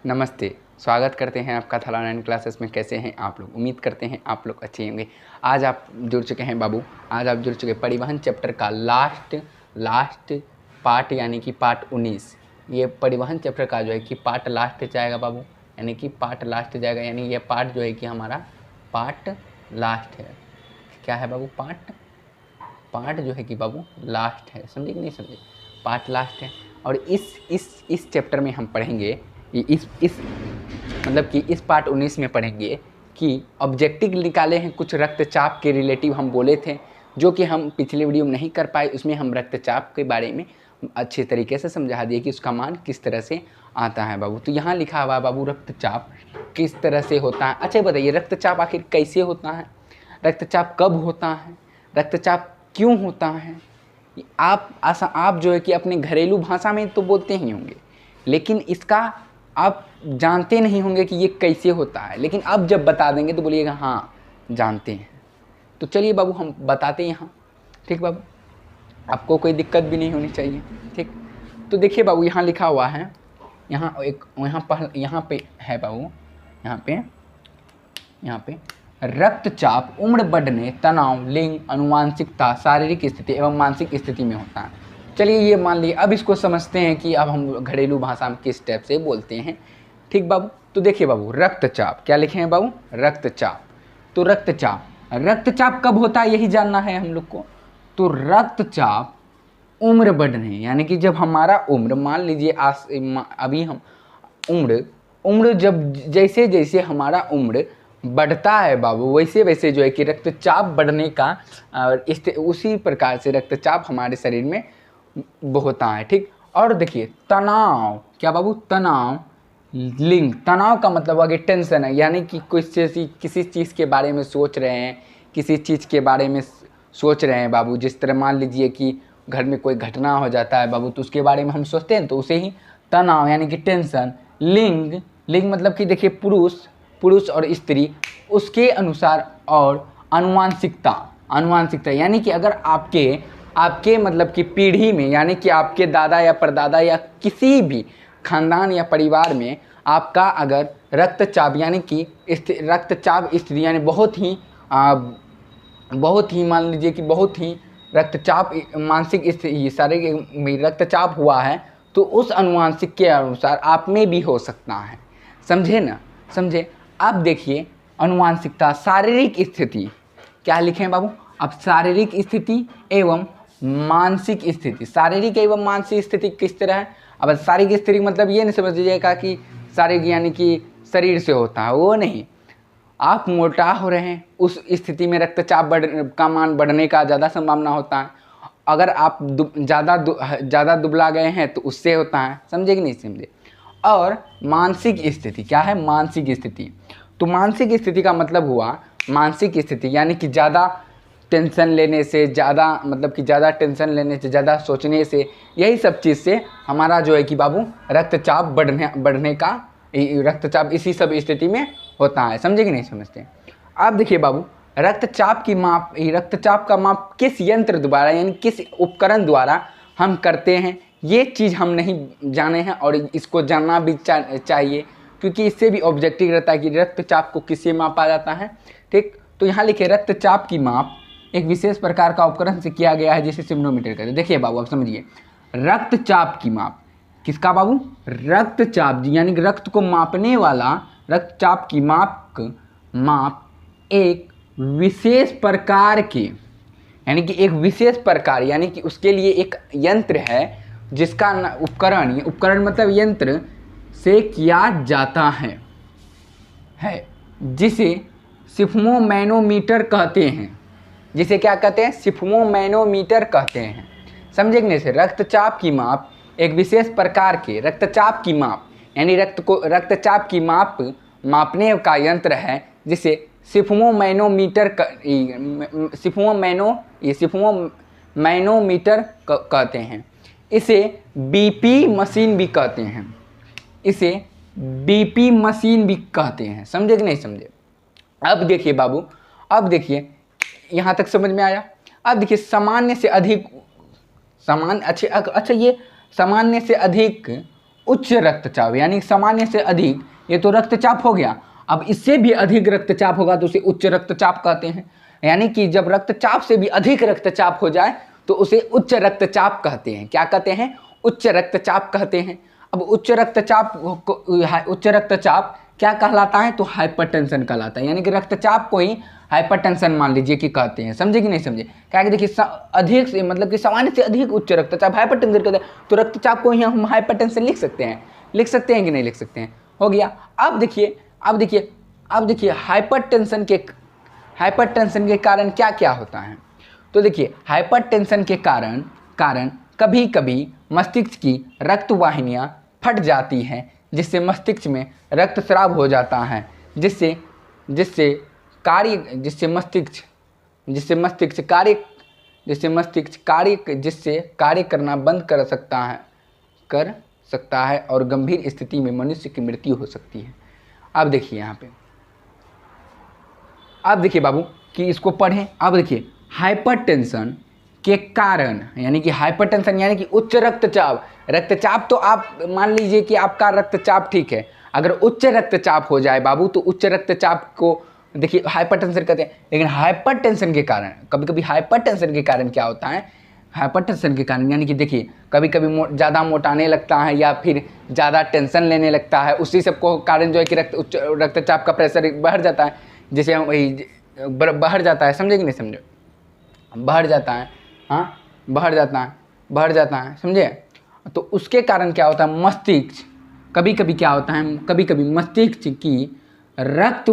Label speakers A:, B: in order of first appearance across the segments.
A: नमस्ते, स्वागत करते हैं आपका थाला 9 क्लासेस में। कैसे हैं आप लोग? उम्मीद करते हैं आप लोग अच्छे होंगे। आज आप जुड़ चुके हैं बाबू, आज आप जुड़ चुके परिवहन चैप्टर का लास्ट पार्ट यानी कि पार्ट 19। ये परिवहन चैप्टर का जो है कि पार्ट लास्ट जाएगा बाबू, यानी कि पार्ट लास्ट जाएगा, यानी ये पार्ट जो है कि हमारा पार्ट लास्ट है। क्या है बाबू? पार्ट जो है कि बाबू लास्ट है। समझे कि नहीं समझे? पार्ट लास्ट है। और इस चैप्टर में हम पढ़ेंगे इस मतलब कि इस पार्ट 19 में पढ़ेंगे कि ऑब्जेक्टिव निकाले हैं कुछ रक्तचाप के रिलेटिव हम बोले थे, जो कि हम पिछले वीडियो में नहीं कर पाए। उसमें हम रक्तचाप के बारे में अच्छे तरीके से समझा दिए कि उसका मान किस तरह से आता है बाबू। तो यहाँ लिखा हुआ बाबू रक्तचाप किस तरह से होता है। अच्छा बताइए, रक्तचाप आखिर कैसे होता है, रक्तचाप कब होता है, रक्तचाप क्यों होता है? आप जो है कि अपने घरेलू भाषा में तो बोलते ही होंगे, लेकिन इसका आप जानते नहीं होंगे कि ये कैसे होता है। लेकिन अब जब बता देंगे तो बोलिएगा हाँ जानते हैं। तो चलिए बाबू हम बताते हैं यहाँ, ठीक बाबू, आपको कोई दिक्कत भी नहीं होनी चाहिए, ठीक। तो देखिए बाबू, यहाँ लिखा हुआ है, यहाँ पे है बाबू, यहाँ पे रक्तचाप उम्र बढ़ने, तनाव, लिंग, आनुवंशिकता, शारीरिक स्थिति एवं मानसिक स्थिति में होता है। चलिए ये मान लिए। अब इसको समझते हैं कि अब हम घरेलू भाषा में किस टाइप से बोलते हैं, ठीक बाबू। तो देखिए बाबू, रक्तचाप क्या लिखे हैं बाबू? रक्तचाप। तो रक्तचाप कब होता है यही जानना है हम लोग को। तो रक्तचाप उम्र बढ़ने, यानी कि जब हमारा उम्र, मान लीजिए अभी हम उम्र जब जैसे जैसे हमारा उम्र बढ़ता है बाबू, वैसे वैसे जो है कि रक्तचाप बढ़ने का उसी प्रकार से रक्तचाप हमारे शरीर में होता है, ठीक। और देखिए तनाव, क्या बाबू? तनाव, लिंग, तनाव का मतलब आगे टेंशन है, यानी कि किसी चीज़ के बारे में सोच रहे हैं, किसी चीज़ के बारे में सोच रहे हैं बाबू। जिस तरह मान लीजिए कि घर में कोई घटना हो जाता है बाबू, तो उसके बारे में हम सोचते हैं, तो उसे ही तनाव यानी कि टेंशन। लिंग मतलब कि देखिए पुरुष और स्त्री, उसके अनुसार। और आनुवंशिकता यानी कि अगर आपके मतलब कि पीढ़ी में, यानी कि आपके दादा या परदादा या किसी भी खानदान या परिवार में आपका अगर रक्तचाप यानी कि रक्तचाप स्थिति यानी बहुत ही मान लीजिए कि बहुत ही रक्तचाप मानसिक स्थिति शारीरिक रक्तचाप हुआ है, तो उस आनुवंशिक के अनुसार आप में भी हो सकता है। समझे ना? समझे? अब देखिए आनुवंशिकता, शारीरिक स्थिति क्या लिखे हैं बाबू? अब शारीरिक स्थिति एवं मानसिक स्थिति, शारीरिक एवं मानसिक स्थिति किस तरह है? अब शारीरिक स्थिति मतलब ये नहीं समझ लीजिएगा कि शारीरिक यानी कि शरीर से होता है, वो नहीं। आप मोटा हो रहे हैं, उस स्थिति में रक्तचाप का मान बढ़ने का ज़्यादा संभावना होता है। अगर आप ज़्यादा दुबला गए हैं तो उससे होता है। समझे कि नहीं समझे? और मानसिक स्थिति क्या है? मानसिक स्थिति, तो मानसिक स्थिति का मतलब हुआ, मानसिक स्थिति यानी कि ज़्यादा टेंशन लेने से, ज़्यादा सोचने से, यही सब चीज़ से हमारा जो है कि बाबू रक्तचाप बढ़ने का रक्तचाप इसी सब स्थिति में होता है। समझे कि नहीं समझते? अब देखिए बाबू, रक्तचाप का माप किस यंत्र द्वारा यानी किस उपकरण द्वारा हम करते हैं, ये चीज़ हम नहीं जाने हैं, और इसको जानना भी चाहिए, क्योंकि इससे भी ऑब्जेक्टिव रहता है कि रक्तचाप को किससे मापा जाता है, ठीक। तो यहाँ लिखे रक्तचाप की माप एक विशेष प्रकार का उपकरण से किया गया है, जिसे सेमनोमीटर कहते हैं। देखिए बाबू, आप समझिए, रक्तचाप की माप किसका बाबू? रक्तचाप यानी कि रक्त को मापने वाला, रक्तचाप की माप एक विशेष प्रकार के, यानी कि एक विशेष प्रकार, यानी कि उसके लिए एक यंत्र है जिसका उपकरण मतलब यंत्र से किया जाता है जिसे स्फिग्मोमैनोमीटर कहते हैं। जिसे क्या कहते हैं? स्फिग्मोमैनोमीटर कहते हैं। समझे कि नहीं से? रक्तचाप की माप एक विशेष प्रकार के रक्तचाप की माप यानी रक्तचाप की मापने का यंत्र है, जिसे स्फिग्मोमैनोमीटर कहते हैं। इसे बीपी मशीन भी कहते हैं। समझे कि नहीं समझे? अब देखिए बाबू, अब देखिए यहाँ तक समझ में आया। अब देखिए सामान्य से अधिक उच्च रक्तचाप, यानी सामान्य से अधिक, ये तो रक्तचाप हो गया। अब इससे भी अधिक रक्तचाप होगा तो उसे उच्च रक्तचाप कहते हैं। यानी कि जब रक्तचाप से भी अधिक रक्तचाप हो जाए तो उसे उच्च रक्तचाप कहते हैं। क्या कहते हैं? उच्च रक्तचाप कहते हैं। अब उच्च रक्तचाप क्या कहलाता है? तो हाइपरटेंशन कहलाता है। यानी कि रक्तचाप को ही हाइपरटेंशन मान लीजिए कि कहते हैं। समझे कि नहीं समझे? क्या कि देखिए अधिक से मतलब कि सामान्य से अधिक उच्च रक्तचाप हाइपरटेंशन कहते हैं, तो रक्तचाप को ही हम हाइपरटेंशन लिख सकते हैं। लिख सकते हैं कि नहीं लिख सकते हैं? हो गया। अब देखिए हाइपरटेंशन के कारण क्या क्या होता है। तो देखिए हाइपरटेंशन के कारण कभी कभी मस्तिष्क की रक्त वाहिनियाँ फट जाती हैं, जिससे मस्तिष्क में रक्तस्राव हो जाता है, जिससे मस्तिष्क कार्य करना बंद कर सकता है और गंभीर स्थिति में मनुष्य की मृत्यु हो सकती है। अब देखिए यहाँ पे, अब देखिए बाबू कि इसको पढ़ें। अब देखिए हाइपरटेंशन के कारण, यानी कि हाइपरटेंशन यानी कि उच्च रक्तचाप तो आप मान लीजिए कि आपका रक्तचाप ठीक है, अगर उच्च रक्तचाप हो जाए बाबू तो उच्च रक्तचाप को देखिए हाइपरटेंशन कहते हैं। लेकिन हाइपरटेंशन के कारण कभी कभी हाइपरटेंशन के कारण क्या होता है? हाइपरटेंशन के कारण यानी कि देखिए कभी कभी ज़्यादा मोटाने लगता है या फिर ज़्यादा टेंशन लेने लगता है। उसी सब को कारण जो है कि रक्तचाप का प्रेशर बढ़ जाता है, जिसे हम बढ़ जाता है। समझे कि नहीं समझे? बढ़ जाता है, हाँ बढ़ जाता है समझे? तो उसके कारण क्या होता है? मस्तिष्क कभी कभी क्या होता है? कभी कभी मस्तिष्क की रक्त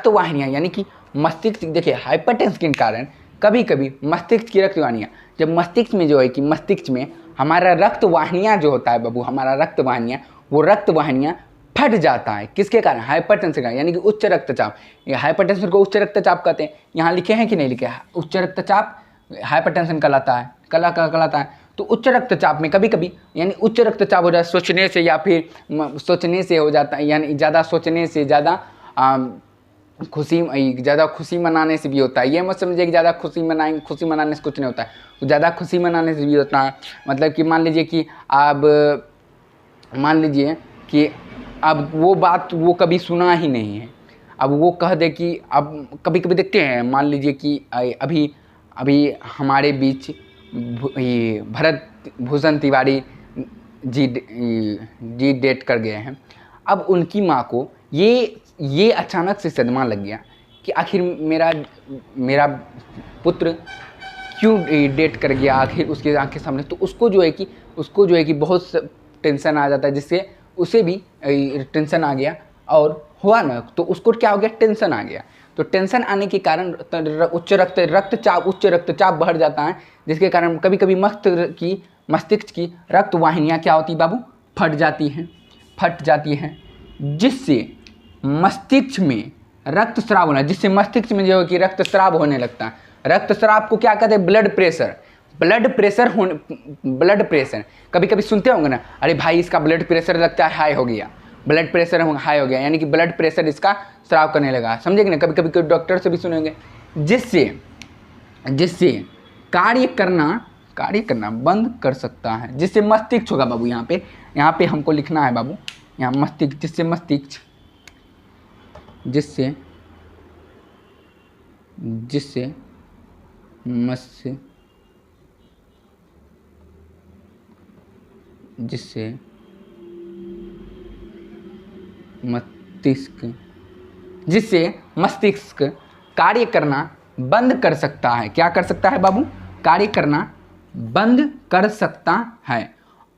A: वाहिनियाँ यानी कि मस्तिष्क, देखिए हाइपरटेंशन के कारण कभी कभी मस्तिष्क की रक्त वाहिनियाँ, जब मस्तिष्क में जो है कि मस्तिष्क में हमारा रक्त वाहिनियाँ जो होता है बाबू, हमारा रक्त वाहिनियाँ फट जाता है। किसके कारण? हाइपरटेंशन का, यानी कि उच्च रक्तचाप। ये हाइपरटेंशन को उच्च रक्तचाप कहते हैं। यहाँ लिखे हैं कि नहीं लिखे? उच्च रक्तचाप हाइपरटेंशन कहलाता है। तो उच्च रक्तचाप में कभी कभी यानी उच्च रक्तचाप हो जाए सोचने से या फिर सोचने से हो जाता है, यानी ज़्यादा सोचने से ज़्यादा खुशी मनाने से भी होता है। ये मत समझिए कि ज़्यादा खुशी मनाने से कुछ नहीं होता है, तो ज़्यादा खुशी मनाने से भी होता है। मतलब कि मान लीजिए कि अब वो बात वो कभी सुना ही नहीं है, अब वो कह दे कि अब कभी कभी देखते हैं, मान लीजिए कि अभी हमारे बीच भरत भूषण तिवारी जी डेट कर गए हैं। अब उनकी माँ को ये अचानक से सदमा लग गया कि आखिर मेरा पुत्र क्यों डेट कर गया आखिर उसके आँख के सामने। तो उसको जो है कि बहुत टेंशन आ जाता है, जिससे उसे भी टेंशन आ गया और हुआ ना, तो उसको क्या हो गया? टेंशन आ गया। तो टेंशन आने के कारण उच्च रक्तचाप बढ़ जाता है, जिसके कारण कभी कभी मस्तिष्क की रक्त वाहिनियाँ क्या होती बाबू? फट जाती हैं, जिससे मस्तिष्क में रक्तस्राव होना, जिससे मस्तिष्क में जो है कि रक्तस्राव होने लगता है। रक्तस्राव को क्या कहते हैं? ब्लड प्रेशर कभी कभी सुनते होंगे ना, अरे भाई इसका ब्लड प्रेशर लगता है हाई हो गया, यानी कि ब्लड प्रेशर इसका स्राव करने लगा। समझे कि ना? कभी कभी डॉक्टर से भी सुनेंगे, जिससे कार्य करना बंद कर सकता है, जिससे मस्तिष्क होगा बाबू। यहाँ पे हमको लिखना है बाबू, यहाँ मस्तिष्क, जिससे मस्तिष्क कार्य करना बंद कर सकता है। क्या कर सकता है बाबू? कार्य करना बंद कर सकता है।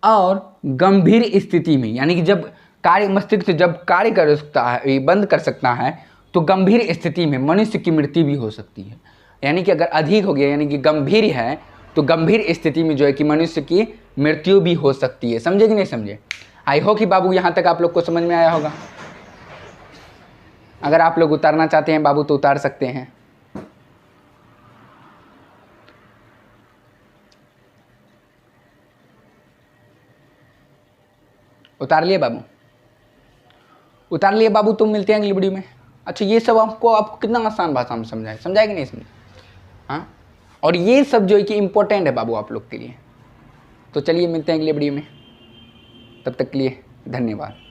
A: और गंभीर स्थिति में, यानी कि जब मस्तिष्क जब कार्य कर सकता है, बंद कर सकता है, तो गंभीर स्थिति में मनुष्य की मृत्यु भी हो सकती है। यानी कि अगर अधिक हो गया, यानी कि गंभीर है, तो गंभीर स्थिति में जो है कि मनुष्य की मृत्यु भी हो सकती है। समझे कि नहीं समझे? आई होप कि बाबू यहाँ तक आप लोग को समझ में आया होगा। अगर आप लोग उतारना चाहते हैं बाबू तो उतार सकते हैं। उतार लिए बाबू? उतार लिए बाबू? तो मिलते हैं अगली वीडियो में। अच्छा, ये सब आपको कितना आसान भाषा में समझाया कि नहीं समझे? हाँ, और ये सब जो है कि इम्पोर्टेंट है बाबू आप लोग के लिए। तो चलिए मिलते हैं अगली वीडियो में। तब तक के लिए धन्यवाद।